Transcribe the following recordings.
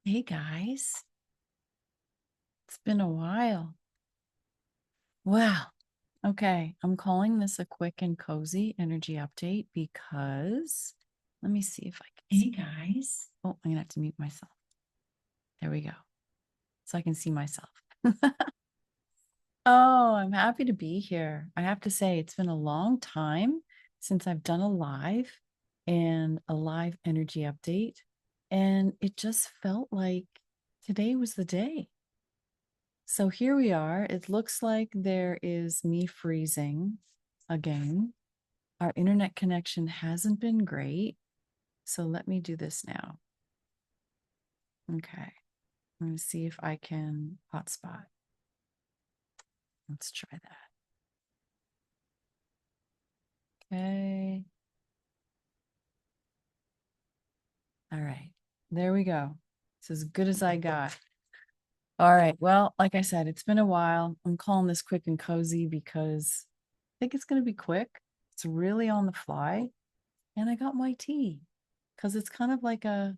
Hey guys, it's been a while. Wow. Okay, I'm calling this a quick and cozy energy update because let me see if I can. Hey guys. Oh, I'm gonna have to mute myself. There we go. So I can see myself. Oh, I'm happy to be here. I have to say, it's been a long time since I've done a live and a live energy update. And it just felt like today was the day. So here we are. It looks like there is me freezing again. Our internet connection hasn't been great. So let me do this now. Okay. I'm going to see if I can hotspot. Let's try that. Okay. All right. There we go. It's as good as I got. All right. Well, like I said, it's been a while. I'm calling this quick and cozy because I think it's going to be quick. It's really on the fly. And I got my tea because it's kind of like a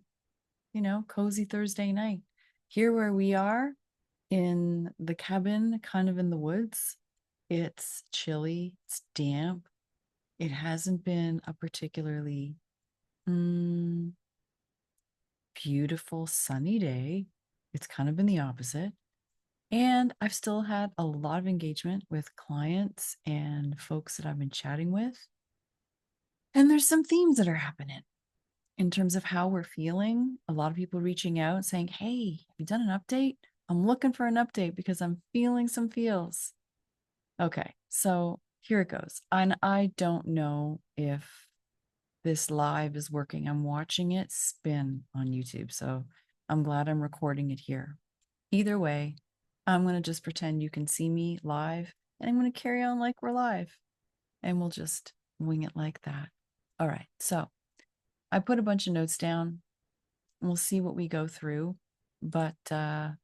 cozy Thursday night. Here where we are in the cabin, kind of in the woods, it's chilly, it's damp. It hasn't been a particularly mm, beautiful sunny day. It's kind of been the opposite. And I've still had a lot of engagement with clients and folks that I've been chatting with. And there's some themes that are happening in terms of how we're feeling. A lot of people reaching out saying, hey, have you done an update? I'm looking for an update because I'm feeling some feels. Okay, so here it goes. And I don't know if this live is working. I'm watching it spin on YouTube. So I'm glad I'm recording it here. Either way, I'm going to just pretend you can see me live and I'm going to carry on like we're live and we'll just wing it like that. All right, so I put a bunch of notes down. We'll see what we go through. But let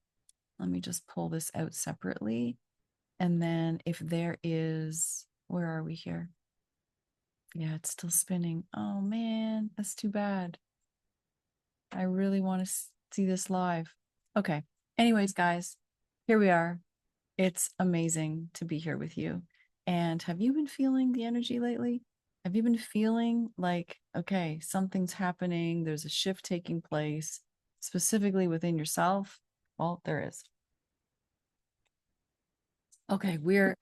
me just pull this out separately. And then if there is, where are we here? Yeah, it's still spinning. Oh man, that's too bad. I really want to see this live. Okay. Anyways, guys, here we are. It's amazing to be here with you. And have you been feeling the energy lately? Have you been feeling like, okay, something's happening, there's a shift taking place, specifically within yourself? Well, there is. Okay, we're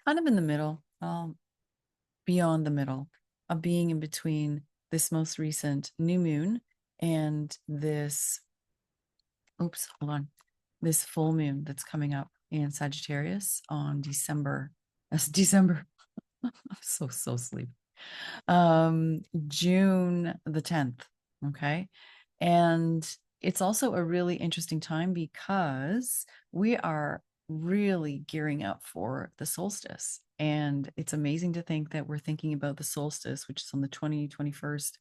kind of in the middle, beyond the middle, of being in between this most recent new moon and this, oops, hold on, this full moon that's coming up in Sagittarius on December. That's December. I'm so sleepy. June the 10th. Okay. And it's also a really interesting time because we are really gearing up for the solstice. And it's amazing to think that we're thinking about the solstice, which is on the 21st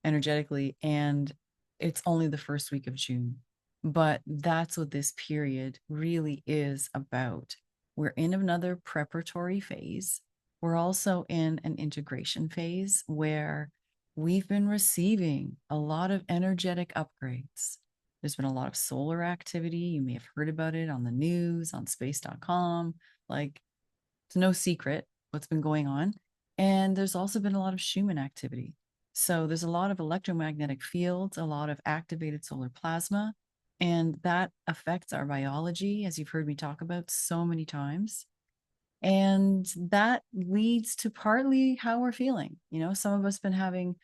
energetically, and it's only the first week of June. But that's what this period really is about. We're in another preparatory phase. We're also in an integration phase where we've been receiving a lot of energetic upgrades. There's been a lot of solar activity. You may have heard about it on the news, on space.com. Like, it's no secret what's been going on. And there's also been a lot of Schumann activity. So there's a lot of electromagnetic fields, a lot of activated solar plasma, and that affects our biology, as you've heard me talk about so many times. And that leads to partly how we're feeling. Some of us been having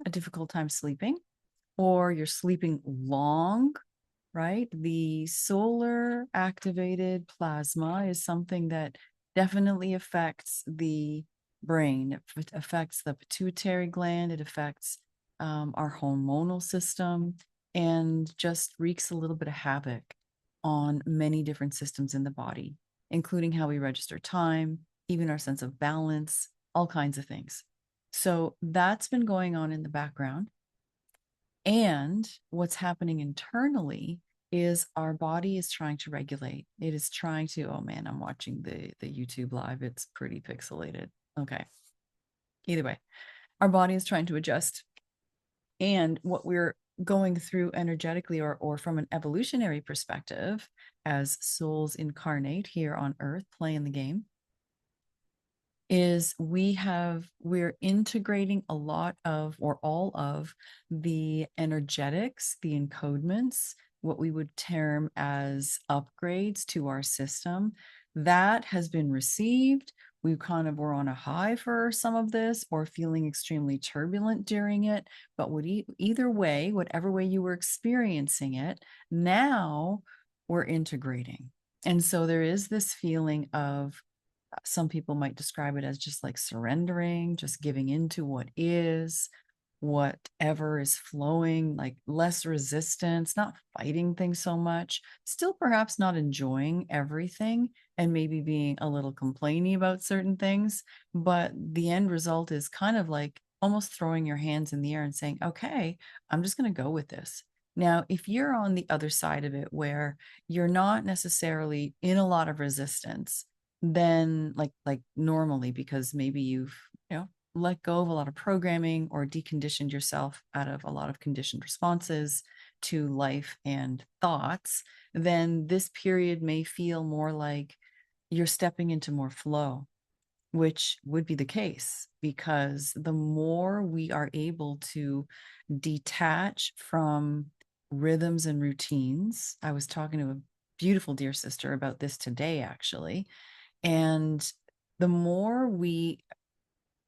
a difficult time sleeping, or you're sleeping long, right? The solar activated plasma is something that definitely affects the brain. It affects the pituitary gland. It affects our hormonal system, and just wreaks a little bit of havoc on many different systems in the body, including how we register time, even our sense of balance, all kinds of things. So that's been going on in the background. And what's happening internally is our body is trying to regulate. It is trying to, oh man, I'm watching the YouTube live. It's pretty pixelated. Okay. Either way, our body is trying to adjust. And what we're going through energetically or from an evolutionary perspective as souls incarnate here on earth playing the game is we're integrating a lot of or all of the energetics, the encodements, what we would term as upgrades to our system. That has been received. We kind of were on a high for some of this or feeling extremely turbulent during it. But either way, whatever way you were experiencing it, now we're integrating. And so there is this feeling of some people might describe it as just like surrendering, just giving into what is, whatever is flowing, like less resistance, not fighting things so much, still perhaps not enjoying everything and maybe being a little complainy about certain things. But the end result is kind of like almost throwing your hands in the air and saying, okay, I'm just going to go with this. Now, if you're on the other side of it where you're not necessarily in a lot of resistance, then like normally because maybe you've let go of a lot of programming or deconditioned yourself out of a lot of conditioned responses to life and thoughts, then this period may feel more like you're stepping into more flow, which would be the case because the more we are able to detach from rhythms and routines. I was talking to a beautiful dear sister about this today, actually. And the more we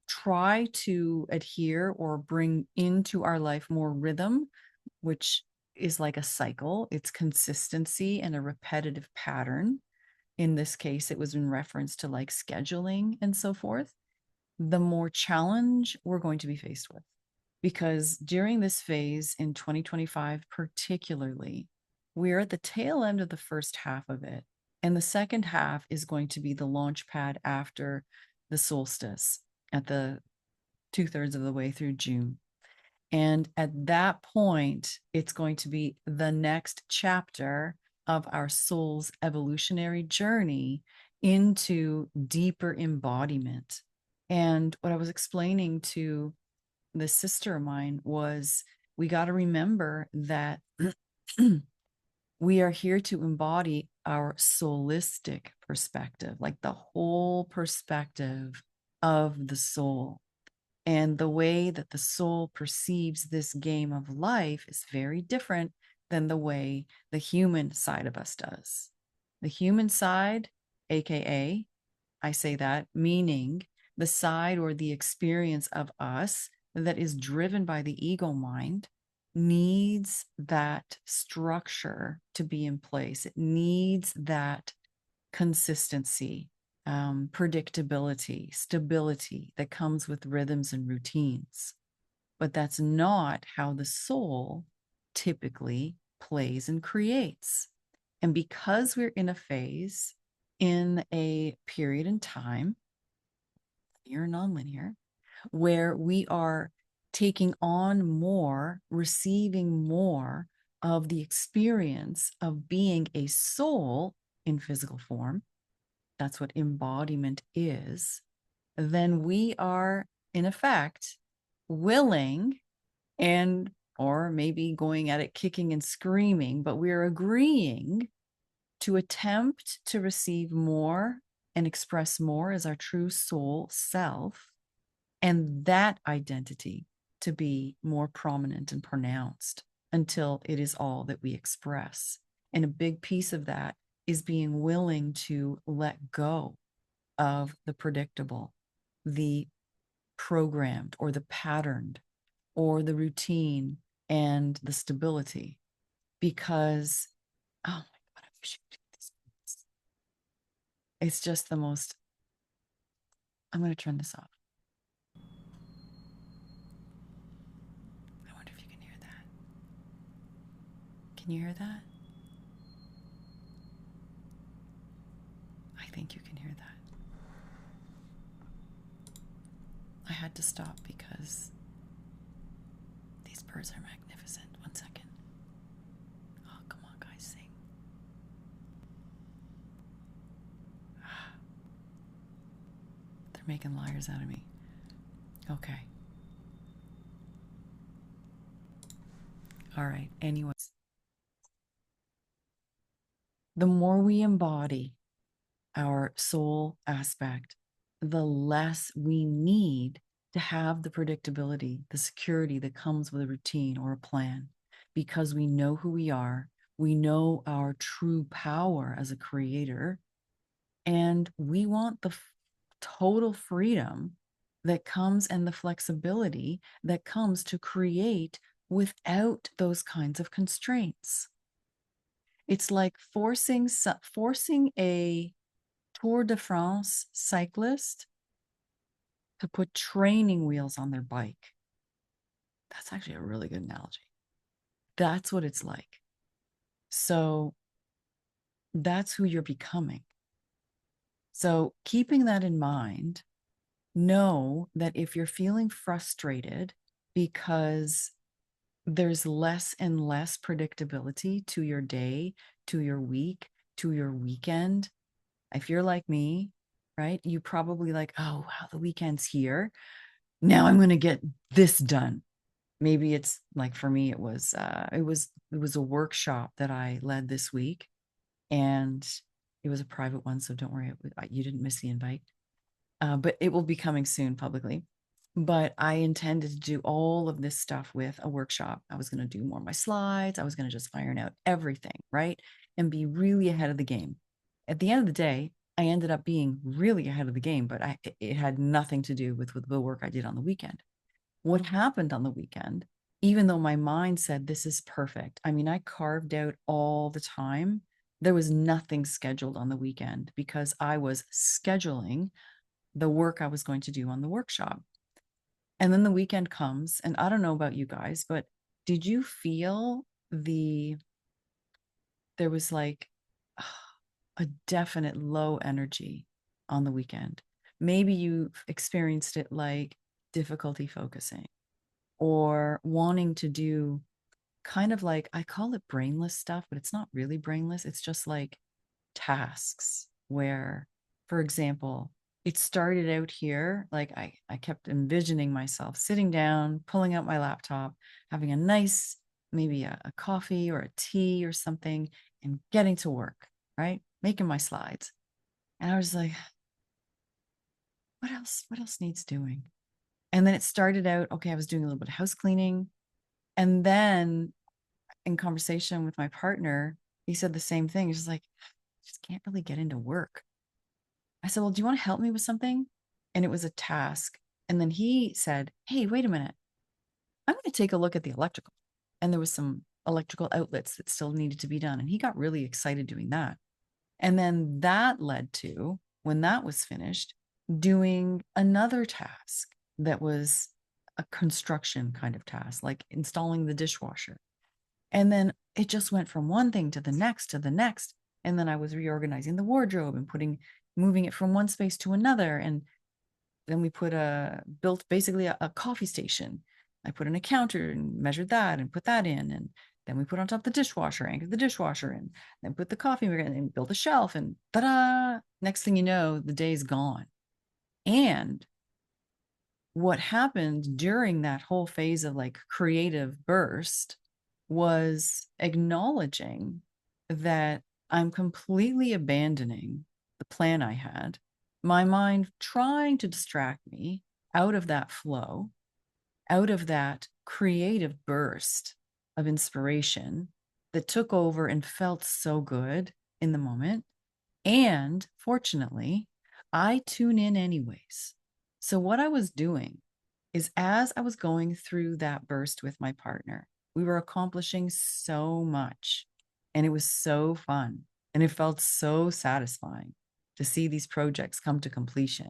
try to adhere or bring into our life more rhythm, which is like a cycle, it's consistency and a repetitive pattern. In this case, it was in reference to like scheduling and so forth, the more challenge we're going to be faced with. Because during this phase in 2025, particularly, we're at the tail end of the first half of it. And the second half is going to be the launch pad after the solstice at the 2/3 of the way through June. And at that point, it's going to be the next chapter of our soul's evolutionary journey into deeper embodiment. And what I was explaining to the sister of mine was we got to remember that we are here to embody our soulistic perspective, like the whole perspective of the soul. And the way that the soul perceives this game of life is very different than the way the human side of us does. The human side, AKA, I say that, meaning the side or the experience of us that is driven by the ego mind, needs that structure to be in place. It needs that consistency, predictability, stability that comes with rhythms and routines. But that's not how the soul typically plays and creates. And because we're in a phase, in a period in time, linear, nonlinear, where we are taking on more, receiving more of the experience of being a soul in physical form, that's what embodiment is, then we are, in effect, willing and, or maybe going at it kicking and screaming, but we're agreeing to attempt to receive more and express more as our true soul self, and that identity to be more prominent and pronounced until it is all that we express. And a big piece of that is being willing to let go of the predictable, the programmed or the patterned or the routine and the stability. Because, oh my God, I wish you could do this. It's just the most, I'm going to turn this off. Can you hear that? I think you can hear that. I had to stop because these birds are magnificent. 1 second. Oh, come on, guys, sing. They're making liars out of me. Okay. All right. Anyways, the more we embody our soul aspect, the less we need to have the predictability, the security that comes with a routine or a plan, because we know who we are, we know our true power as a creator, and we want the total freedom that comes and the flexibility that comes to create without those kinds of constraints. It's like forcing a Tour de France cyclist to put training wheels on their bike. That's actually a really good analogy. That's what it's like. So that's who you're becoming. So keeping that in mind, know that if you're feeling frustrated because there's less and less predictability to your day, to your week, to your weekend, if you're like me, right, you probably like, oh, wow, the weekend's here. Now I'm going to get this done. Maybe it's like for me, it was a workshop that I led this week, and it was a private one. So don't worry, you didn't miss the invite. But it will be coming soon publicly. But I intended to do all of this stuff with a workshop. I was going to do more of my slides. I was going to just iron out everything, right? And be really ahead of the game. At the end of the day, I ended up being really ahead of the game, but it had nothing to do with the work I did on the weekend. What happened on the weekend, even though my mind said, this is perfect. I mean, I carved out all the time. There was nothing scheduled on the weekend because I was scheduling the work I was going to do on the workshop. And then the weekend comes, and I don't know about you guys, but did you feel there was like a definite low energy on the weekend? Maybe you experienced it like difficulty focusing or wanting to do kind of like, I call it brainless stuff, but it's not really brainless. It's just like tasks where, for example, it started out here. Like I kept envisioning myself sitting down, pulling out my laptop, having a nice, maybe a coffee or a tea or something, and getting to work, right? Making my slides. And I was like, what else? What else needs doing? And then it started out, okay, I was doing a little bit of house cleaning. And then in conversation with my partner, he said the same thing. He's just like, just can't really get into work. I said, well, do you want to help me with something? And it was a task. And then he said, hey, wait a minute. I'm going to take a look at the electrical. And there was some electrical outlets that still needed to be done. And he got really excited doing that. And then that led to, when that was finished, doing another task that was a construction kind of task, like installing the dishwasher. And then it just went from one thing to the next to the next. And then I was reorganizing the wardrobe and moving it from one space to another. And then we built basically a coffee station. I put in a counter and measured that and put that in. And then we put on top the dishwasher, anchored the dishwasher in, then put the coffee maker in and built a shelf. And ta-da! Next thing you know, the day's gone. And what happened during that whole phase of like creative burst was acknowledging that I'm completely abandoning the plan I had, my mind trying to distract me out of that flow, out of that creative burst of inspiration that took over and felt so good in the moment. And fortunately, I tune in anyways. So, what I was doing is as I was going through that burst with my partner, we were accomplishing so much and it was so fun. And it felt so satisfying to see these projects come to completion.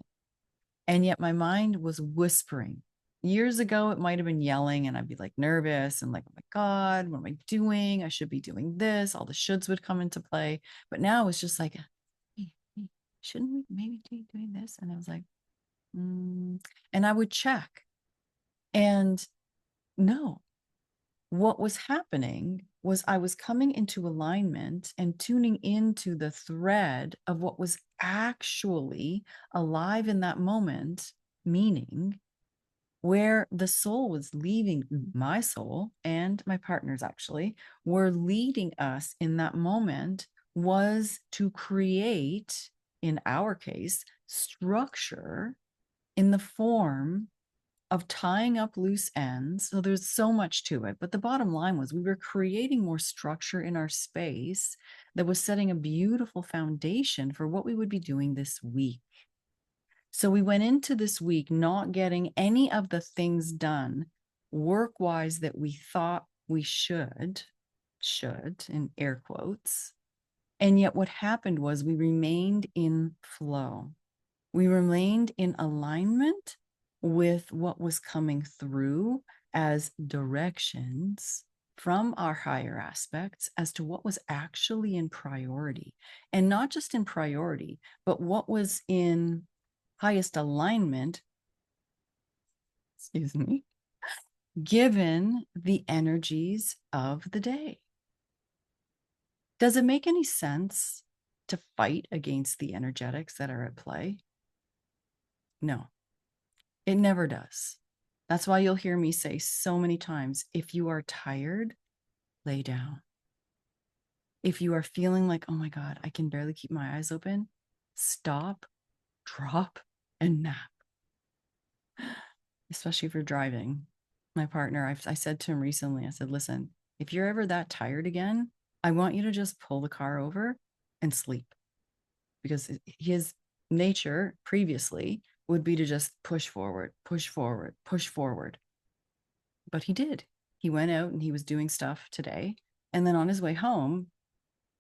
And yet my mind was whispering Years ago, it might have been yelling and I'd be like nervous and like, oh my God, what am I doing? I should be doing this. All the shoulds would come into play. But now it's just like, hey, shouldn't we maybe be doing this? And I was like, and I would check. And no, what was happening was I was coming into alignment and tuning into the thread of what was actually alive in that moment, meaning where the soul was leaving, my soul and my partners actually were leading us in that moment, was to create, in our case, structure in the form of tying up loose ends. So there's so much to it. But the bottom line was we were creating more structure in our space that was setting a beautiful foundation for what we would be doing this week. So we went into this week not getting any of the things done work-wise that we thought we should in air quotes. And yet what happened was we remained in flow. We remained in alignment with what was coming through as directions from our higher aspects as to what was actually in priority. And not just in priority, but what was in highest alignment, excuse me, given the energies of the day. Does it make any sense to fight against the energetics that are at play? No, it never does. That's why you'll hear me say so many times, if you are tired, lay down. If you are feeling like, oh my God, I can barely keep my eyes open, stop, drop, and nap. Especially if you're driving. My partner, I said to him recently, I said, listen, if you're ever that tired again, I want you to just pull the car over and sleep. Because his nature previously would be to just push forward, push forward, push forward. But he did. He went out and he was doing stuff today. And then on his way home,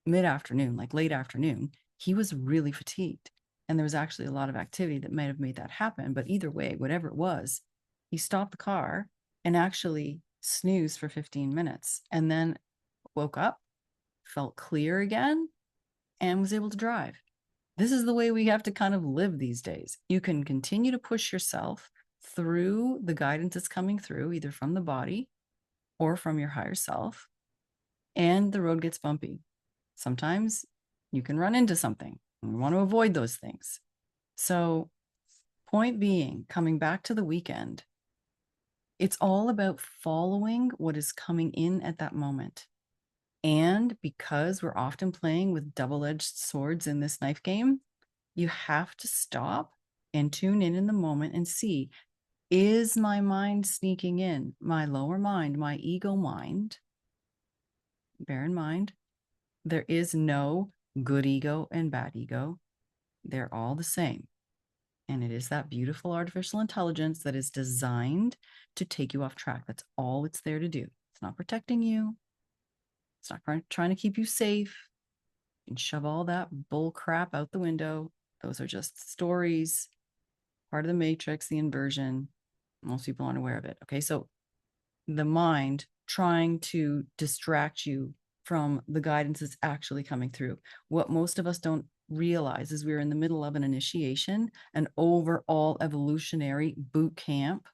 mid-afternoon, like late afternoon, he was really fatigued. And there was actually a lot of activity that might have made that happen. But either way, whatever it was, he stopped the car and actually snoozed for 15 minutes and then woke up, felt clear again, and was able to drive. This is the way we have to kind of live these days. You can continue to push yourself through the guidance that's coming through, either from the body or from your higher self, and the road gets bumpy. Sometimes you can run into something. We want to avoid those things. So, point being, coming back to the weekend, it's all about following what is coming in at that moment. And because we're often playing with double-edged swords in this knife game, you have to stop and tune in the moment and see, is my mind sneaking in? My lower mind, my ego mind. Bear in mind, there is no good ego and bad ego. They're all the same. And it is that beautiful artificial intelligence that is designed to take you off track. That's all it's there to do. It's not protecting you. It's not trying to keep you safe and shove all that bull crap out the window. Those are just stories, part of the matrix, the inversion. Most people aren't aware of it. Okay. So the mind trying to distract you from the guidance that's actually coming through. What most of us don't realize is we're in the middle of an initiation, an overall evolutionary boot camp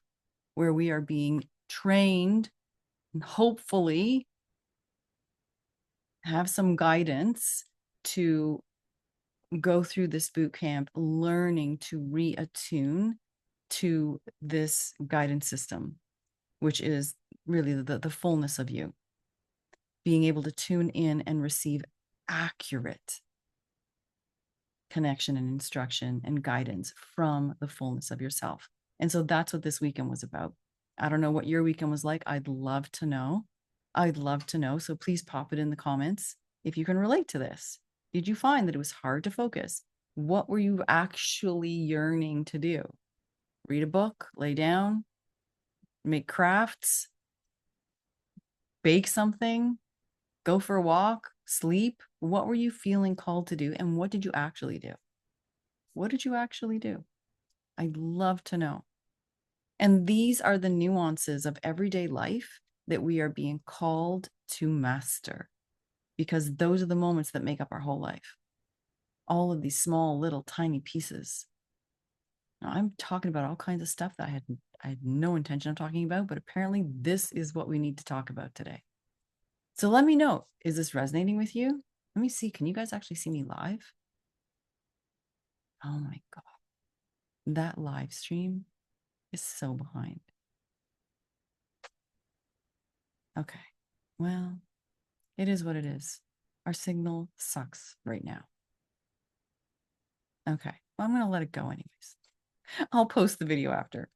where we are being trained and hopefully have some guidance to go through this boot camp, learning to reattune to this guidance system, which is really the fullness of you, being able to tune in and receive accurate connection and instruction and guidance from the fullness of yourself. And so that's what this weekend was about. I don't know what your weekend was like. I'd love to know. I'd love to know. So please pop it in the comments if you can relate to this. Did you find that it was hard to focus? What were you actually yearning to do? Read a book, lay down, make crafts, bake something, go for a walk, sleep? What were you feeling called to do? And what did you actually do? What did you actually do? I'd love to know. And these are the nuances of everyday life that we are being called to master, because those are the moments that make up our whole life. All of these small, little, tiny pieces. Now, I'm talking about all kinds of stuff that I had no intention of talking about, but apparently this is what we need to talk about today. So let me know, is this resonating with you? Let me see. Can you guys actually see me live? Oh my God. That live stream is so behind. Okay. Well, it is what it is. Our signal sucks right now. Okay. Well, I'm going to let it go anyways. I'll post the video after.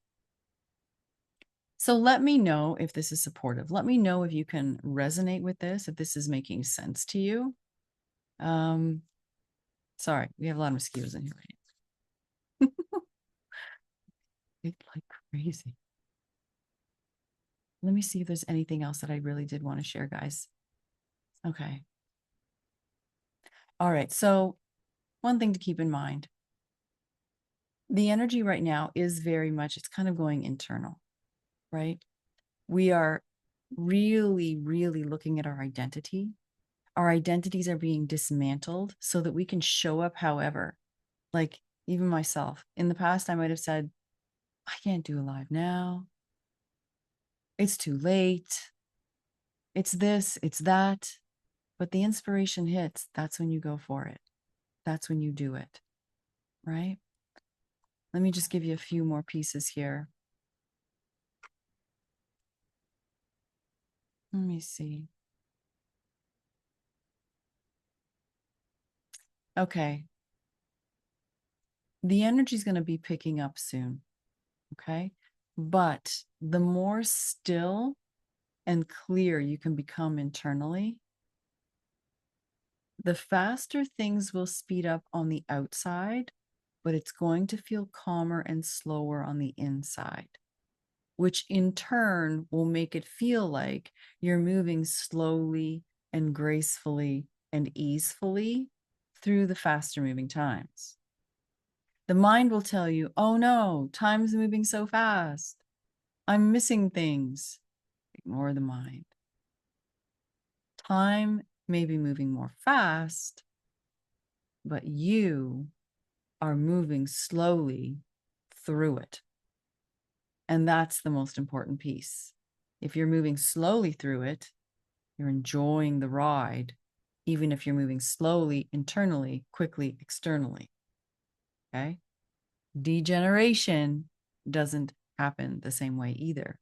So let me know if this is supportive. Let me know if you can resonate with this, if this is making sense to you. Sorry, we have a lot of mosquitoes in here right now. It's like crazy. Let me see if there's anything else that I really did want to share, guys. Okay. All right. So one thing to keep in mind, the energy right now is very much, it's kind of going internal, right? We are really, really looking at our identity. Our identities are being dismantled so that we can show up however. Like even myself, in the past, I might have said, I can't do a live now. It's too late. It's this, it's that. But the inspiration hits, that's when you go for it. That's when you do it, right? Let me just give you a few more pieces here. Let me see. Okay. The energy is going to be picking up soon. Okay. But the more still and clear you can become internally, the faster things will speed up on the outside, but it's going to feel calmer and slower on the inside, which in turn will make it feel like you're moving slowly and gracefully and easefully through the faster moving times. The mind will tell you, oh no, time's moving so fast. I'm missing things. Ignore the mind. Time may be moving more fast, but you are moving slowly through it. And that's the most important piece. If you're moving slowly through it, you're enjoying the ride, even if you're moving slowly internally, quickly externally. Okay. Degeneration doesn't happen the same way either.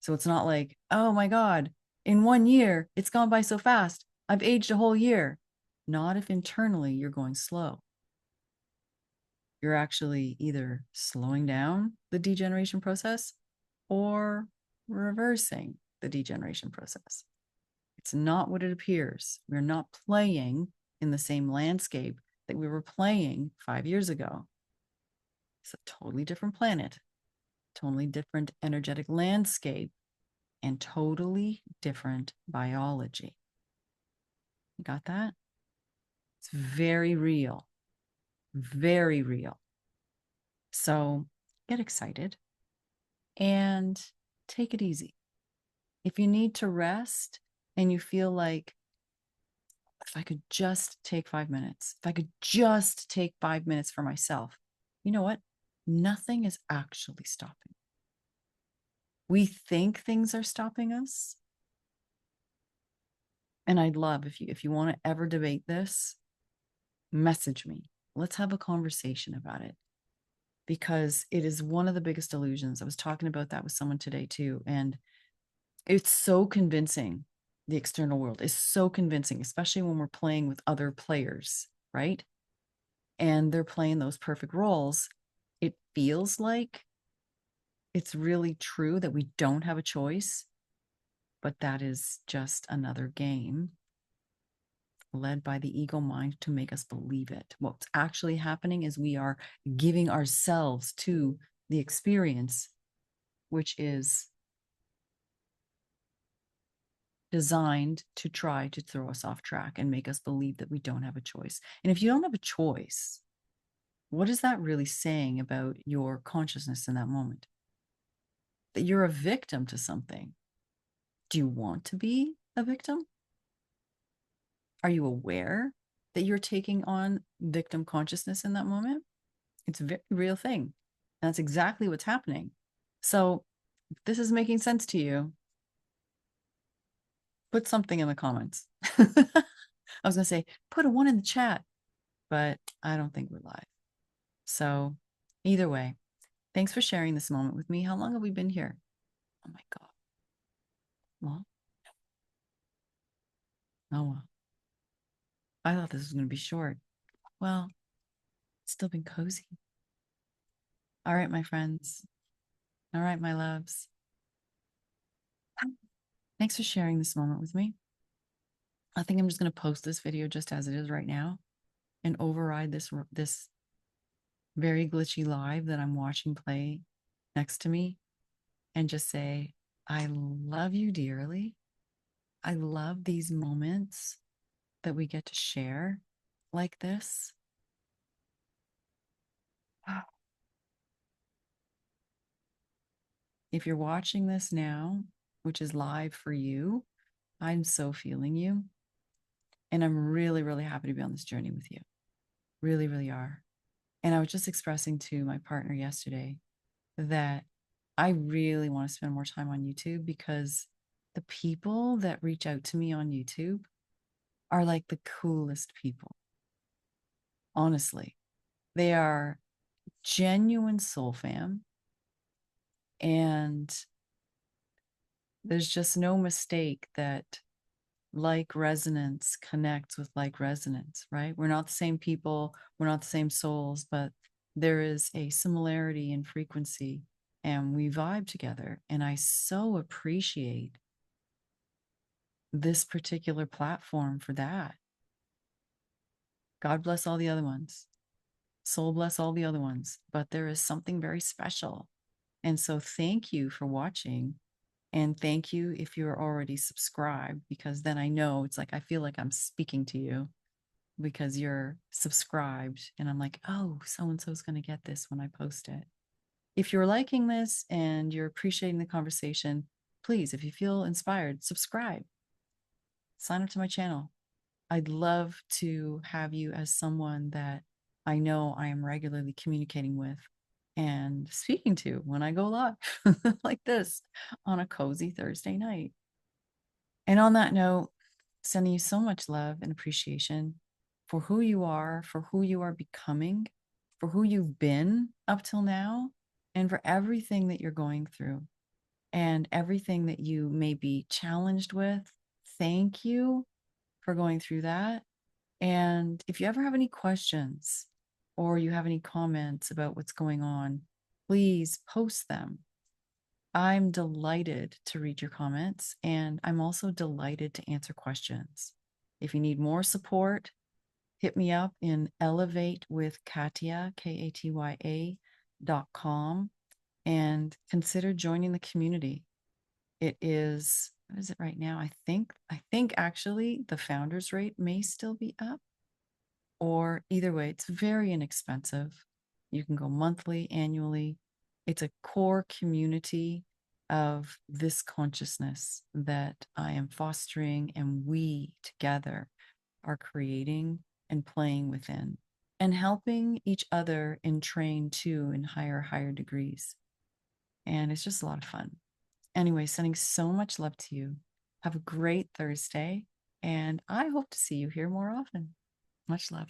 So it's not like, oh my God, in 1 year, it's gone by so fast. I've aged a whole year. Not if internally you're going slow. You're actually either slowing down the degeneration process or reversing the degeneration process. It's not what it appears. We're not playing in the same landscape that we were playing 5 years ago. It's a totally different planet, totally different energetic landscape, and totally different biology. You got that? It's very real, very real. So get excited and take it easy. If you need to rest and you feel like, if I could just take 5 minutes, if I could just take 5 minutes for myself, you know what? Nothing is actually stopping. We think things are stopping us. And I'd love, if you want to ever debate this, message me. Let's have a conversation about it, because it is one of the biggest illusions. I was talking about that with someone today too. And it's so convincing. The external world is so convincing, especially when we're playing with other players, right? And they're playing those perfect roles. It feels like it's really true that we don't have a choice, but that is just another game led by the ego mind to make us believe it. What's actually happening is we are giving ourselves to the experience, which is designed to try to throw us off track and make us believe that we don't have a choice. And if you don't have a choice, what is that really saying about your consciousness in that moment? that you're a victim to something. Do you want to be a victim? Are you aware that you're taking on victim consciousness in that moment? It's a very real thing. And that's exactly what's happening. So if this is making sense to you, put something in the comments. I was going to say, put a one in the chat, but I don't think we're live. So either way, thanks for sharing this moment with me. How long have we been here? Oh my God. Well, oh well. I thought this was going to be short. Well, it's still been cozy. All right, my friends. All right, my loves. Thanks for sharing this moment with me. I think I'm just going to post this video just as it is right now and override this very glitchy live that I'm watching play next to me and just say, I love you dearly. I love these moments that we get to share like this. If you're watching this now, which is live for you, I'm so feeling you. And I'm really, really happy to be on this journey with you. Really, really are. And I was just expressing to my partner yesterday that I really want to spend more time on YouTube because the people that reach out to me on YouTube are like the coolest people. Honestly, they are genuine soul fam. And there's just no mistake that like resonance connects with like resonance, right? We're not the same people, we're not the same souls, but there is a similarity in frequency and we vibe together. And I so appreciate this particular platform for that. God bless all the other ones. Soul bless all the other ones. But there is something very special. And so thank you for watching. And thank you if you're already subscribed, because then I know it's like I feel like I'm speaking to you because you're subscribed. And I'm like, oh, so and so's going to get this when I post it. If you're liking this and you're appreciating the conversation, please, if you feel inspired, subscribe, sign up to my channel. I'd love to have you as someone that I know I am regularly communicating with and speaking to when I go live like this on a cozy Thursday night. And on that note, sending you so much love and appreciation for who you are, for who you are becoming, for who you've been up till now, and for everything that you're going through and everything that you may be challenged with. Thank you for going through that. And if you ever have any questions or you have any comments about what's going on, please post them. I'm delighted to read your comments, and I'm also delighted to answer questions. If you need more support, hit me up in Elevate with Katya, KATYA.com, and consider joining the community. It is, what is it right now? I think actually the founders rate may still be up, or either way, it's very inexpensive. You can go monthly, annually. It's a core community of this consciousness that I am fostering and we together are creating and playing within and helping each other and train too in higher degrees. And it's just a lot of fun. Anyway, sending so much love to you. Have a great Thursday, and I hope to see you here more often. Much love.